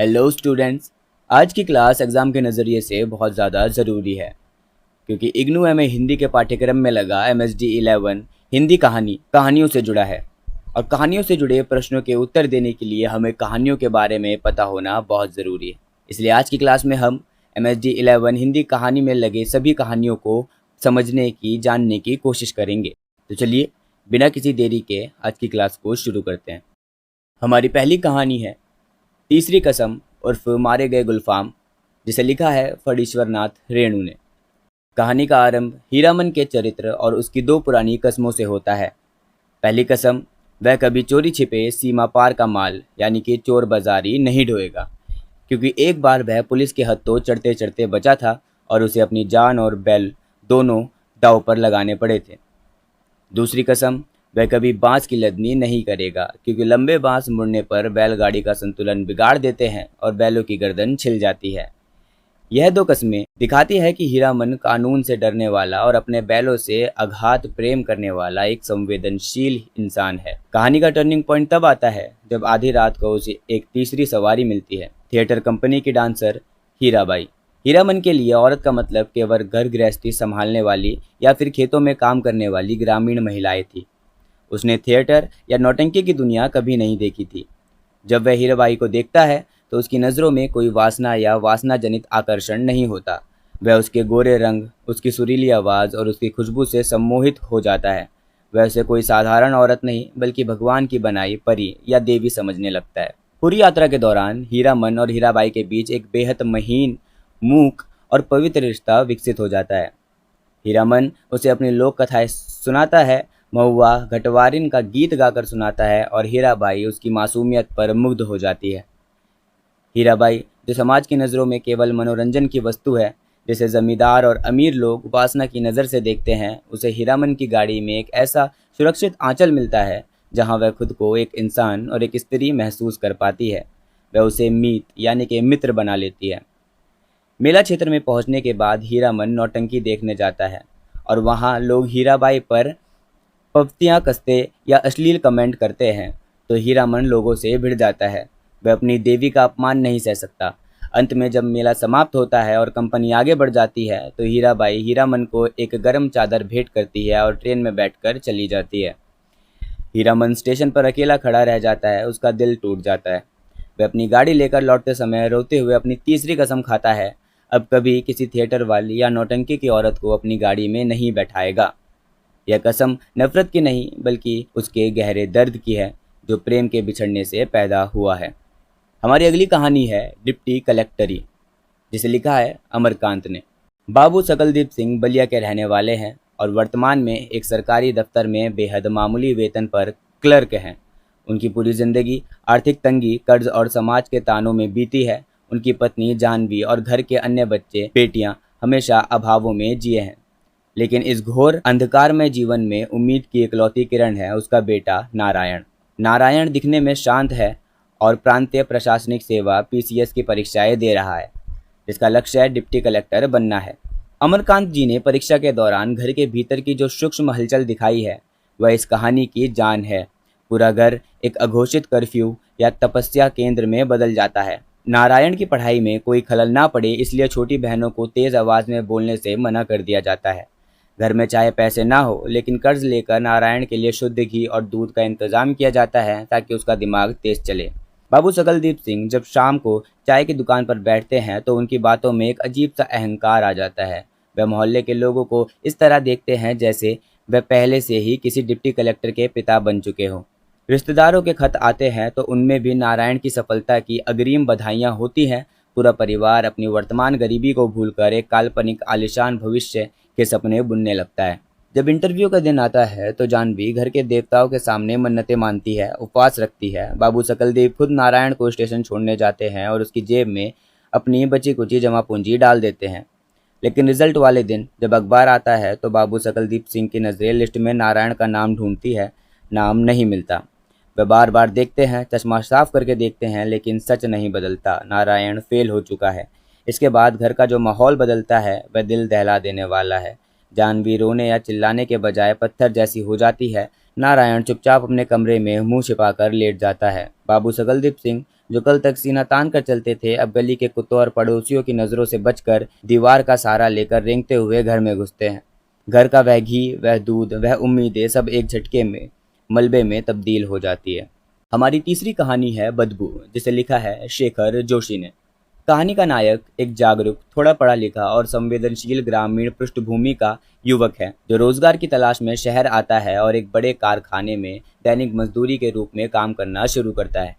Hello students. आज की class exam के नज़रिए से बहुत ज़्यादा ज़रूरी है क्योंकि इग्नू एमए हिंदी के पाठ्यक्रम में लगा MSD 11 हिंदी कहानियों से जुड़ा है। और कहानियों से जुड़े प्रश्नों के उत्तर देने के लिए हमें कहानियों के बारे में पता होना बहुत ज़रूरी है। इसलिए आज की क्लास में हम MSD 11 हिंदी कहानी में लगे सभी कहानियों को समझने की जानने की कोशिश करेंगे। तो चलिए बिना किसी देरी के आज की क्लास को शुरू करते हैं। हमारी पहली कहानी है तीसरी कसम उर्फ मारे गए गुलफाम, जिसे लिखा है फणीश्वर नाथ रेणु ने। कहानी का आरंभ हीरामन के चरित्र और उसकी दो पुरानी कस्मों से होता है। पहली कसम, वह कभी चोरी छिपे सीमा पार का माल यानी कि चोर बाजारी नहीं ढोएगा, क्योंकि एक बार वह पुलिस के हत्थों चढ़ते चढ़ते बचा था और उसे अपनी जान और बैल दोनों दांव पर लगाने पड़े थे। दूसरी कसम, वह कभी बांस की लदनी नहीं करेगा, क्योंकि लंबे बांस मुड़ने पर बैलगाड़ी का संतुलन बिगाड़ देते हैं और बैलों की गर्दन छिल जाती है। यह दो कस्में दिखाती है कि हीरामन कानून से डरने वाला और अपने बैलों से अगाध प्रेम करने वाला एक संवेदनशील इंसान है। कहानी का टर्निंग पॉइंट तब आता है जब आधी रात को उसे एक तीसरी सवारी मिलती है। थिएटर कंपनी की डांसर हीराबाई। हीरामन के लिए औरत का मतलब केवल घर गृहस्थी संभालने वाली या फिर खेतों में काम करने वाली ग्रामीण महिलाएं थी। उसने थिएटर या नौटंकी की दुनिया कभी नहीं देखी थी। जब वह हीराबाई को देखता है तो उसकी नज़रों में कोई वासना या वासना जनित आकर्षण नहीं होता। वह उसके गोरे रंग, उसकी सुरीली आवाज़ और उसकी खुशबू से सम्मोहित हो जाता है। वह उसे कोई साधारण औरत नहीं बल्कि भगवान की बनाई परी या देवी समझने लगता है। पूरी यात्रा के दौरान हीरामन और हीराबाई के बीच एक बेहद महीन, मूक और पवित्र रिश्ता विकसित हो जाता है। हीरामन उसे अपनी लोक कथाएं सुनाता है, महुआ घटवारिन का गीत गाकर सुनाता है और हीराबाई उसकी मासूमियत पर मुग्ध हो जाती है। हीराबाई, जो समाज की नज़रों में केवल मनोरंजन की वस्तु है, जिसे जमींदार और अमीर लोग उपासना की नज़र से देखते हैं, उसे हीरामन की गाड़ी में एक ऐसा सुरक्षित आंचल मिलता है जहां वह खुद को एक इंसान और एक स्त्री महसूस कर पाती है। वह उसे मीत यानी कि मित्र बना लेती है। मेला क्षेत्र में पहुंचने के बाद हीरामन नौटंकी देखने जाता है और वहां लोग हीराबाई पर पवतियाँ कसते या अश्लील कमेंट करते हैं तो हीरामन लोगों से भिड़ जाता है। वह अपनी देवी का अपमान नहीं सह सकता। अंत में जब मेला समाप्त होता है और कंपनी आगे बढ़ जाती है तो हीराबाई हीरामन को एक गर्म चादर भेंट करती है और ट्रेन में बैठकर चली जाती है। हीरामन स्टेशन पर अकेला खड़ा रह जाता है। उसका दिल टूट जाता है। वह अपनी गाड़ी लेकर लौटते समय रोते हुए अपनी तीसरी कसम खाता है, अब कभी किसी थिएटर वाली या नौटंकी की औरत को अपनी गाड़ी में नहीं बैठाएगा। यह कसम नफरत की नहीं बल्कि उसके गहरे दर्द की है, जो प्रेम के बिछड़ने से पैदा हुआ है। हमारी अगली कहानी है डिप्टी कलेक्टरी, जिसे लिखा है अमरकांत ने। बाबू सकलदीप सिंह बलिया के रहने वाले हैं और वर्तमान में एक सरकारी दफ्तर में बेहद मामूली वेतन पर क्लर्क हैं। उनकी पूरी जिंदगी आर्थिक तंगी, कर्ज और समाज के तानों में बीती है। उनकी पत्नी जानवी और घर के अन्य बच्चे बेटियां हमेशा अभावों में जिए हैं, लेकिन इस घोर अंधकार में जीवन में उम्मीद की इकलौती किरण है उसका बेटा नारायण। नारायण दिखने में शांत है और प्रांतीय प्रशासनिक सेवा PCS की परीक्षाएं दे रहा है, जिसका लक्ष्य है डिप्टी कलेक्टर बनना है। अमरकांत जी ने परीक्षा के दौरान घर के भीतर की जो सूक्ष्म हलचल दिखाई है वह इस कहानी की जान है। पूरा घर एक अघोषित कर्फ्यू या तपस्या केंद्र में बदल जाता है। नारायण की पढ़ाई में कोई खलल ना पड़े इसलिए छोटी बहनों को तेज आवाज में बोलने से मना कर दिया जाता है। घर में चाहे पैसे ना हो लेकिन कर्ज लेकर नारायण के लिए शुद्ध घी और दूध का इंतजाम किया जाता है ताकि उसका दिमाग तेज चले। बाबू सकलदीप सिंह जब शाम को चाय की दुकान पर बैठते हैं तो उनकी बातों में एक अजीब सा अहंकार आ जाता है। वह मोहल्ले के लोगों को इस तरह देखते हैं जैसे वह पहले से ही किसी डिप्टी कलेक्टर के पिता बन चुके हों। रिश्तेदारों के खत आते हैं तो उनमें भी नारायण की सफलता की अग्रिम बधाइयाँ होती हैं। पूरा परिवार अपनी वर्तमान गरीबी को भूलकर एक काल्पनिक आलिशान भविष्य के सपने बुनने लगता है। जब इंटरव्यू का दिन आता है तो जानवी घर के देवताओं के सामने मन्नतें मानती है, उपवास रखती है। बाबू सकलदेव खुद नारायण को स्टेशन छोड़ने जाते हैं और उसकी जेब में अपनी बची कुची जमा पूंजी डाल देते हैं। लेकिन रिजल्ट वाले दिन जब अखबार आता है तो बाबू सकलदीप सिंह की नज़रें लिस्ट में नारायण का नाम ढूंढती है। नाम नहीं मिलता। वह बार बार देखते हैं, चश्मा साफ करके देखते हैं, लेकिन सच नहीं बदलता। नारायण फेल हो चुका है। इसके बाद घर का जो माहौल बदलता है वह दिल दहला देने वाला है। जानवी रोने या चिल्लाने के बजाय पत्थर जैसी हो जाती है। नारायण चुपचाप अपने कमरे में मुंह छिपाकर लेट जाता है। बाबू सकलदीप सिंह जो कल तक सीना तान कर चलते थे, अब गली के कुत्तों और पड़ोसियों की नज़रों से बचकर दीवार का सहारा लेकर रेंगते हुए घर में घुसते हैं। घर का वह घी, वह दूध, वह उम्मीदें सब एक झटके में मलबे में तब्दील हो जाती है। हमारी तीसरी कहानी है बदबू, जिसे लिखा है शेखर जोशी ने। कहानी का नायक एक जागरूक, थोड़ा पढ़ा लिखा और संवेदनशील ग्रामीण पृष्ठभूमि का युवक है, जो रोजगार की तलाश में शहर आता है और एक बड़े कारखाने में दैनिक मजदूरी के रूप में काम करना शुरू करता है।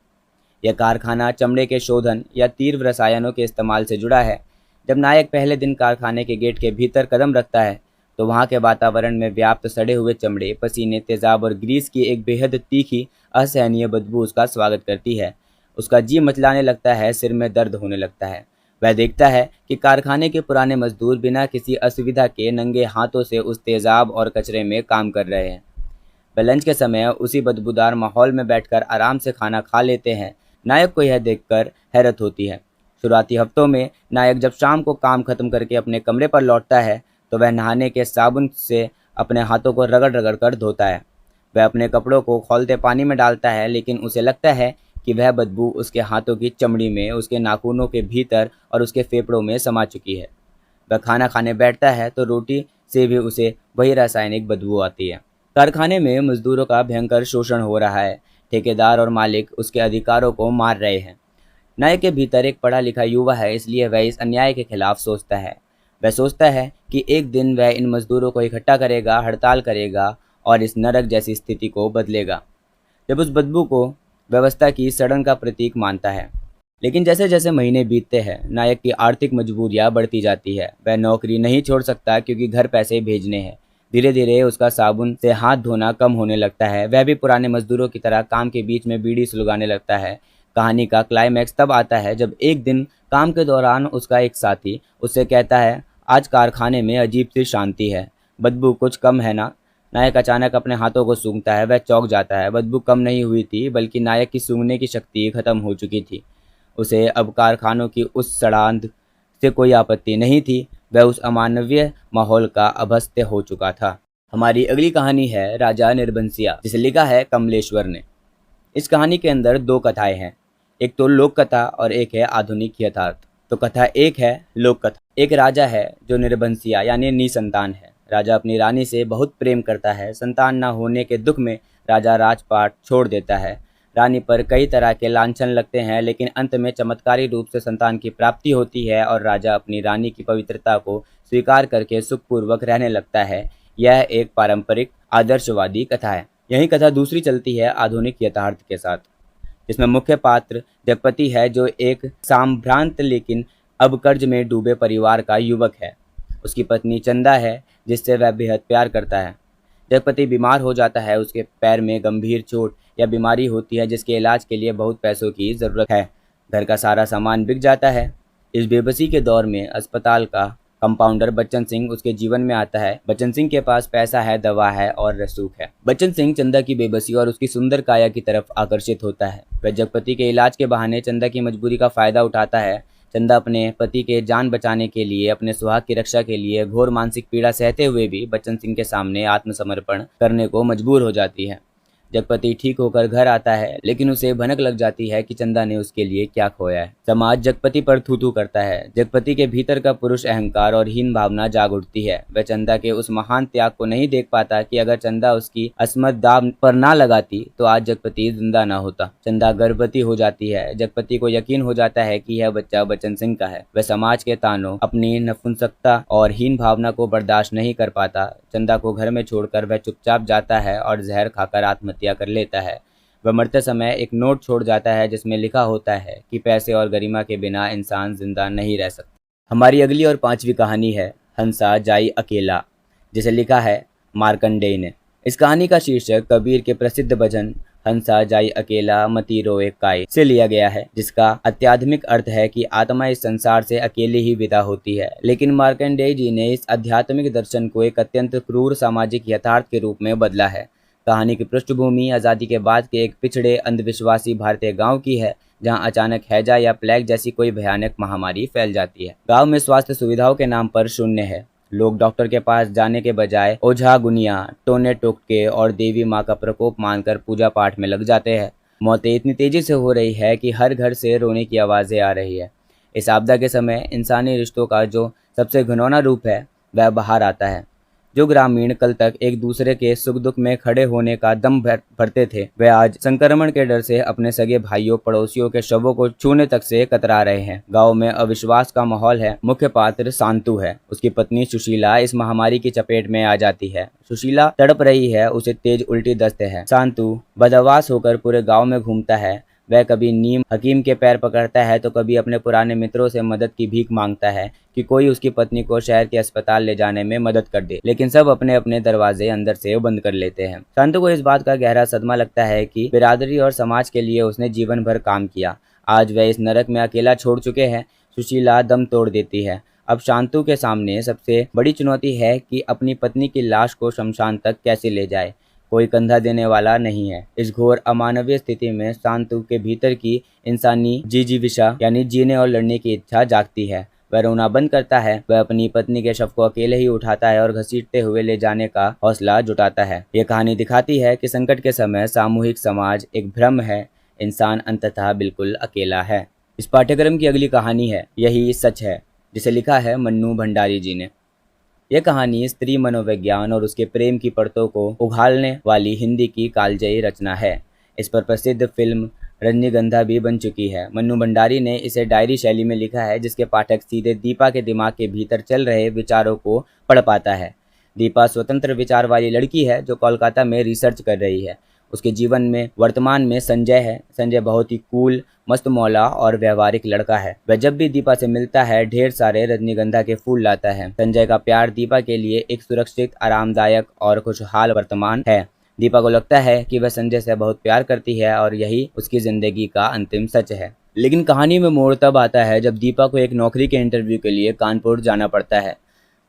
यह कारखाना चमड़े के शोधन या तीव्र रसायनों के इस्तेमाल से जुड़ा है। जब नायक पहले दिन कारखाने के गेट के भीतर कदम रखता है, तो वहाँ के वातावरण में व्याप्त सड़े हुए चमड़े, पसीने, तेजाब और ग्रीस की एक बेहद तीखी, असहनीय बदबू उसका स्वागत करती है। उसका जी मचलाने लगता है, सिर में दर्द होने लगता है। वह देखता है कि कारखाने के पुराने मजदूर बिना किसी असुविधा के नंगे हाथों से उस तेजाब और कचरे में काम कर रहे हैं। वह लंच के समय उसी बदबूदार माहौल में बैठकर आराम से खाना खा लेते हैं। नायक को यह देखकर हैरत होती है। शुरुआती हफ्तों में नायक जब शाम को काम खत्म करके अपने कमरे पर लौटता है, तो वह नहाने के साबुन से अपने हाथों को रगड़ रगड़ कर धोता है। वह अपने कपड़ों को खौलते पानी में डालता है, लेकिन उसे लगता है कि वह बदबू उसके हाथों की चमड़ी में, उसके नाखूनों के भीतर और उसके फेफड़ों में समा चुकी है। वह खाना खाने बैठता है तो रोटी से भी उसे वही रासायनिक बदबू आती है। कारखाने में मजदूरों का भयंकर शोषण हो रहा है। ठेकेदार और मालिक उसके अधिकारों को मार रहे हैं। नायक के भीतर एक पढ़ा लिखा युवा है, इसलिए वह इस अन्याय के खिलाफ सोचता है। वह सोचता है कि एक दिन वह इन मजदूरों को इकट्ठा करेगा, हड़ताल करेगा और इस नरक जैसी स्थिति को बदलेगा। जब उस बदबू को व्यवस्था की सड़न का प्रतीक मानता है। लेकिन जैसे जैसे महीने बीतते हैं, नायक की आर्थिक मजबूरियां बढ़ती जाती है। वह नौकरी नहीं छोड़ सकता क्योंकि घर पैसे भेजने हैं। धीरे धीरे उसका साबुन से हाथ धोना कम होने लगता है। वह भी पुराने मजदूरों की तरह काम के बीच में बीड़ी सुलगाने लगता है। कहानी का क्लाइमैक्स तब आता है जब एक दिन काम के दौरान उसका एक साथी उससे कहता है, आज कारखाने में अजीब सी शांति है, बदबू कुछ कम है ना? नायक अचानक अपने हाथों को सूंघता है। वह चौंक जाता है। बदबू कम नहीं हुई थी, बल्कि नायक की सूंघने की शक्ति खत्म हो चुकी थी। उसे अब कारखानों की उस सड़ांध से कोई आपत्ति नहीं थी। वह उस अमानवीय माहौल का अभ्यस्त हो चुका था। हमारी अगली कहानी है राजा निर्बंसिया, जिसे लिखा है कमलेश्वर ने। इस कहानी के अंदर दो कथाएं हैं, एक तो लोक कथा और एक है आधुनिक यथार्थ। तो कथा एक है लोक कथा। एक राजा है जो निर्बंसिया यानी निसंतान है। राजा अपनी रानी से बहुत प्रेम करता है। संतान न होने के दुख में राजा राजपाट छोड़ देता है। रानी पर कई तरह के लांछन लगते हैं, लेकिन अंत में चमत्कारी रूप से संतान की प्राप्ति होती है और राजा अपनी रानी की पवित्रता को स्वीकार करके सुखपूर्वक रहने लगता है। यह एक पारंपरिक आदर्शवादी कथा है। यही कथा दूसरी चलती है आधुनिक यथार्थ के साथ, जिसमें मुख्य पात्र जगपति है, जो एक संभ्रांत लेकिन अब कर्ज में डूबे परिवार का युवक है। उसकी पत्नी चंदा है, जिससे वह बेहद प्यार करता है। जगपति बीमार हो जाता है। उसके पैर में गंभीर चोट या बीमारी होती है, जिसके इलाज के लिए बहुत पैसों की ज़रूरत है। घर का सारा सामान बिक जाता है। इस बेबसी के दौर में अस्पताल का कंपाउंडर बच्चन सिंह उसके जीवन में आता है। बच्चन सिंह के पास पैसा है, दवा है और रसूख है। बच्चन सिंह चंदा की बेबसी और उसकी सुंदर काया की तरफ आकर्षित होता है। वह जगपति के इलाज के बहाने चंदा की मजबूरी का फायदा उठाता है। चंदा अपने पति के जान बचाने के लिए, अपने सुहाग की रक्षा के लिए घोर मानसिक पीड़ा सहते हुए भी बच्चन सिंह के सामने आत्मसमर्पण करने को मजबूर हो जाती है। जगपति ठीक होकर घर आता है, लेकिन उसे भनक लग जाती है कि चंदा ने उसके लिए क्या खोया है। समाज जगपति पर थू थू करता है। जगपति के भीतर का पुरुष अहंकार और हीन भावना जाग उठती है। वह चंदा के उस महान त्याग को नहीं देख पाता कि अगर चंदा उसकी अस्मत दाव पर ना लगाती तो आज जगपति जिंदा ना होता। चंदा गर्भवती हो जाती है। जगपति को यकीन हो जाता है कि यह बच्चा बच्चन सिंह का है। वह समाज के तानों, अपनी नपुंसकता और हीन भावना को बर्दाश्त नहीं कर पाता। चंदा को घर में छोड़कर वह चुपचाप जाता है और जहर खाकर आत्महत्या कर लेता है। वह मरते समय एक नोट छोड़ जाता है, जिसमें लिखा होता है कि पैसे और गरिमा के बिना इंसान जिंदा नहीं रह सकता। हमारी अगली और पांचवी कहानी है हंसा जाई अकेला, जिसे लिखा है मार्कंडेय ने। इस कहानी का शीर्षक कबीर के प्रसिद्ध भजन हंसा जाई अकेला मती रोए काई से लिया गया है, जिसका आध्यात्मिक अर्थ है कि आत्मा इस संसार से अकेले ही विदा होती है। लेकिन मार्कंडेय जी ने इस आध्यात्मिक दर्शन को एक अत्यंत क्रूर सामाजिक यथार्थ के रूप में बदला है। कहानी की पृष्ठभूमि आज़ादी के बाद के एक पिछड़े अंधविश्वासी भारतीय गांव की है, जहां अचानक हैजा या प्लेग जैसी कोई भयानक महामारी फैल जाती है। गांव में स्वास्थ्य सुविधाओं के नाम पर शून्य है। लोग डॉक्टर के पास जाने के बजाय ओझा गुनिया, टोने टोटके और देवी माँ का प्रकोप मानकर पूजा पाठ में लग जाते हैं। मौतें इतनी तेजी से हो रही है कि हर घर से रोने की आवाज़ें आ रही है। इस आपदा के समय इंसानी रिश्तों का जो सबसे घिनौना रूप है वह बाहर आता है। जो ग्रामीण कल तक एक दूसरे के सुख दुख में खड़े होने का दम भरते थे, वे आज संक्रमण के डर से अपने सगे भाइयों पड़ोसियों के शवों को छूने तक से कतरा रहे हैं। गांव में अविश्वास का माहौल है। मुख्य पात्र शांतु है। उसकी पत्नी सुशीला इस महामारी की चपेट में आ जाती है। सुशीला तड़प रही है, उसे तेज उल्टी दस्त है। शांतु बदहवास होकर पूरे गाँव में घूमता है। वह कभी नीम हकीम के पैर पकड़ता है तो कभी अपने पुराने मित्रों से मदद की भीख मांगता है कि कोई उसकी पत्नी को शहर के अस्पताल ले जाने में मदद कर दे, लेकिन सब अपने अपने दरवाजे अंदर से बंद कर लेते हैं। शांतु को इस बात का गहरा सदमा लगता है कि बिरादरी और समाज के लिए उसने जीवन भर काम किया, आज वह इस नरक में अकेला छोड़ चुके हैं। सुशीला दम तोड़ देती है। अब शांतु के सामने सबसे बड़ी चुनौती है कि अपनी पत्नी की लाश को शमशान तक कैसे ले जाए। कोई कंधा देने वाला नहीं है। इस घोर अमानवीय स्थिति में शांतु के भीतर की इंसानी जिजीविषा यानी जीने और लड़ने की इच्छा जागती है। वह रोना बंद करता है। वह अपनी पत्नी के शव को अकेले ही उठाता है और घसीटते हुए ले जाने का हौसला जुटाता है। ये कहानी दिखाती है कि संकट के समय सामूहिक समाज एक भ्रम है, इंसान अंततः बिल्कुल अकेला है। इस पाठ्यक्रम की अगली कहानी है यही सच है, जिसे लिखा है मन्नू भंडारी जी ने। यह कहानी स्त्री मनोविज्ञान और उसके प्रेम की परतों को उघाड़ने वाली हिंदी की कालजयी रचना है। इस पर प्रसिद्ध फिल्म रजनीगंधा भी बन चुकी है। मन्नू भंडारी ने इसे डायरी शैली में लिखा है, जिसके पाठक सीधे दीपा के दिमाग के भीतर चल रहे विचारों को पढ़ पाता है। दीपा स्वतंत्र विचार वाली लड़की है जो कोलकाता में रिसर्च कर रही है। उसके जीवन में वर्तमान में संजय है। संजय बहुत ही कूल, मस्त मौला और व्यवहारिक लड़का है। वह जब भी दीपा से मिलता है ढेर सारे रजनीगंधा के फूल लाता है। संजय का प्यार दीपा के लिए एक सुरक्षित, आरामदायक और खुशहाल वर्तमान है। दीपा को लगता है कि वह संजय से बहुत प्यार करती है और यही उसकी जिंदगी का अंतिम सच है। लेकिन कहानी में मोड़ तब आता है जब दीपा को एक नौकरी के इंटरव्यू के लिए कानपुर जाना पड़ता है।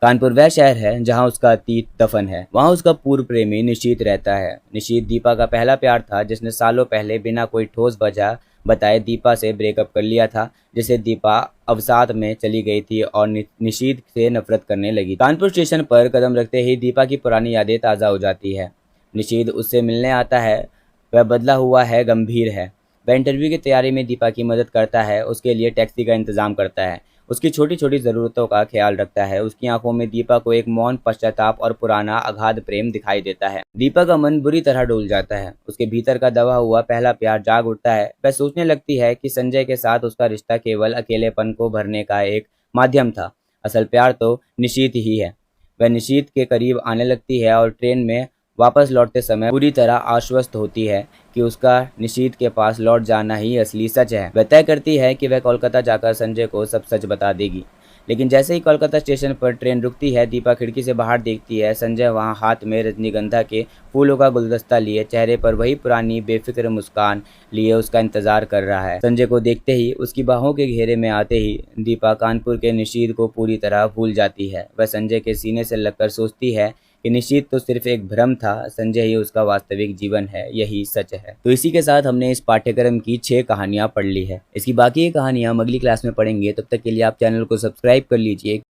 कानपुर वह शहर है जहां उसका अतीत दफन है। वहां उसका पूर्व प्रेमी निशीत रहता है। निशीत दीपा का पहला प्यार था, जिसने सालों पहले बिना कोई ठोस वजह बताए दीपा से ब्रेकअप कर लिया था, जिसे दीपा अवसाद में चली गई थी और निशीत से नफरत करने लगी। कानपुर स्टेशन पर कदम रखते ही दीपा की पुरानी यादें ताज़ा हो जाती है। निशीत उससे मिलने आता है। वह बदला हुआ है, गंभीर है। वह इंटरव्यू की तैयारी में दीपा की मदद करता है, उसके लिए टैक्सी का इंतजाम करता है, उसकी छोटी छोटी ज़रूरतों का ख्याल रखता है। उसकी आंखों में दीपा को एक मौन पश्चाताप और पुराना अगाध प्रेम दिखाई देता है। दीपा का मन बुरी तरह डोल जाता है। उसके भीतर का दबा हुआ पहला प्यार जाग उठता है। वह सोचने लगती है कि संजय के साथ उसका रिश्ता केवल अकेलेपन को भरने का एक माध्यम था। असल प्यार तो निशीत ही है। वह निशीत के करीब आने लगती है और ट्रेन में वापस लौटते समय पूरी तरह आश्वस्त होती है कि उसका निशीत के पास लौट जाना ही असली सच है। वह तय करती है कि वह कोलकाता जाकर संजय को सब सच बता देगी। लेकिन जैसे ही कोलकाता स्टेशन पर ट्रेन रुकती है, दीपा खिड़की से बाहर देखती है। संजय वहां हाथ में रजनीगंधा के फूलों का गुलदस्ता लिए, चेहरे पर वही पुरानी बेफिक्र मुस्कान लिए उसका इंतजार कर रहा है। संजय को देखते ही, उसकी बाहों के घेरे में आते ही दीपा कानपुर के निशीत को पूरी तरह भूल जाती है। वह संजय के सीने से लगकर सोचती है कि निश्चित तो सिर्फ एक भ्रम था, संजय ही उसका वास्तविक जीवन है, यही सच है। तो इसी के साथ हमने इस पाठ्यक्रम की 6 कहानियां पढ़ ली है। इसकी बाकी कहानियां हम अगली क्लास में पढ़ेंगे। तब तक के लिए आप चैनल को सब्सक्राइब कर लीजिए।